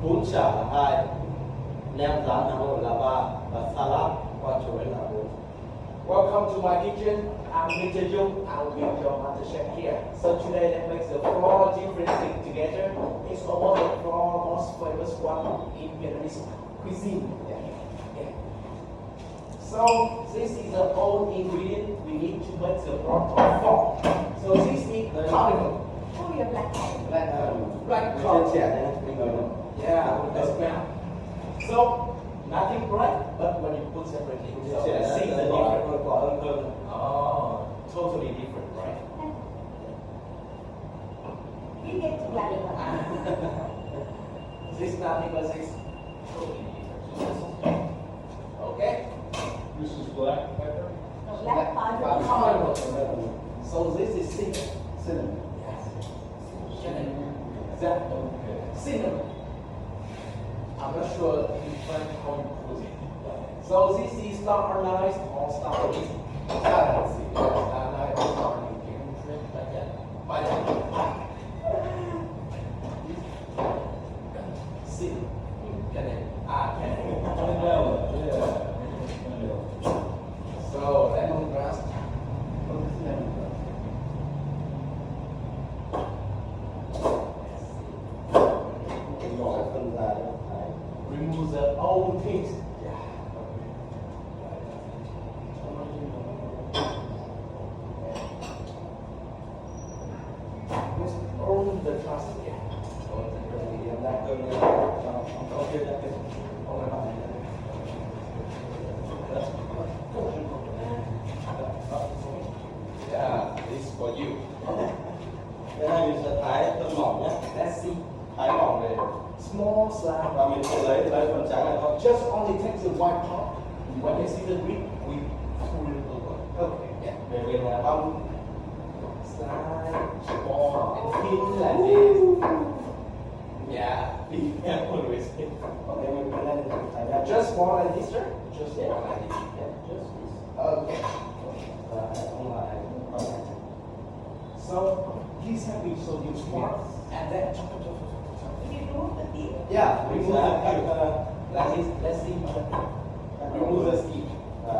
bún chả là hai, nem rán Hanoi là ba, và salad qua chuối là bốn. Welcome to my kitchen. I'm Mr. Jung. I'll be your master chef here. So today, that makes the four different things together. It's almost the four most famous one in Vietnamese cuisine. Yeah. So this is the old ingredient we need to make the broth of pork. So this is cardamom. Oh, you're black. Black Trên cardamom. trẻ đấy, mình nói đúng. Yeah, that's brown. So nothing bright, but when you put separately, so Trẻ the seeds are đỏ different. đỏ hơn hơn. Oh, totally different, right? You get to black one. This is not because it's totally different. Okay? This is black pepper. Black powder. Cardamom. So this is cinnamon. Cinnamon. Yes. Cinnamon. That Okay. cinnamon. I'm not sure in French how you put it. So this is star anise or star anise. Star anise. Yes, anise or star anise. You can drink like that. By the cinnamon. Can it? Can it? Vanilla, yeah. Vanilla. So lemongrass. Nhỏ phần dài đó. Đấy. Remove the old things. Just own the trust. Yeah. Thì em đang cơm lên. Không kia ra kia. Không phải hỏi. Yeah, this is for you. Cái này mình sẽ thái tôm mỏng nhé. Let's see. Thái mỏng về. Small slab. Và mình sẽ lấy phần trắng này thôi. Just only take the white part. When you see the green, we pull it over. Okay. Yeah. Về mình băm. Slide, small, and thin like this. Yeah. Be careful with it. Ok, mình phải lên thái ra. Just small like this, sir? Just small like this. Yeah, just this. Okay. Và không là còn lại. So please help me so you smart and then chop, chop, chop, chop, chop. You remove the teeth. Yeah, Mình remove sẽ the cắt skin. Like this. Let's see. Remove the skin. và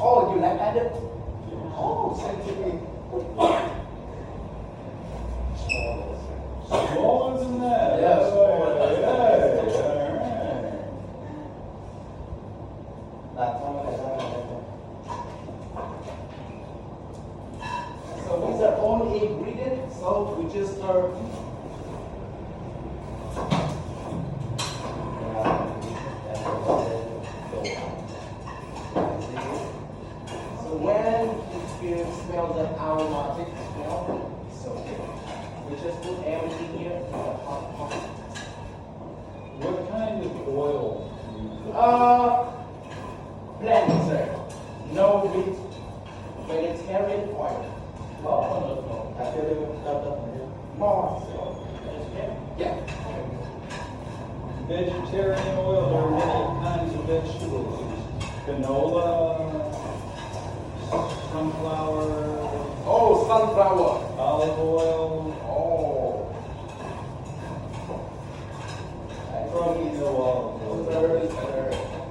Oh, you like that? Oh, scientific. Smaller than that. Yeah, smaller than Okay, that. alright. đặt trong cái này ra này. So these are all ingredients. So we just stir. So when you smell the aromatic smell, it's okay. We just put everything here in the hot pot. What kind of oil do you put? Blend, sir. No meat, vegetarian oil. Đặt cho lên cho tập này. More. Yeah. Vegetarian oil, there are many kinds of vegetables. Canola, sunflower, Oh, sunflower. olive oil. Oh. I probably know all of Those those. are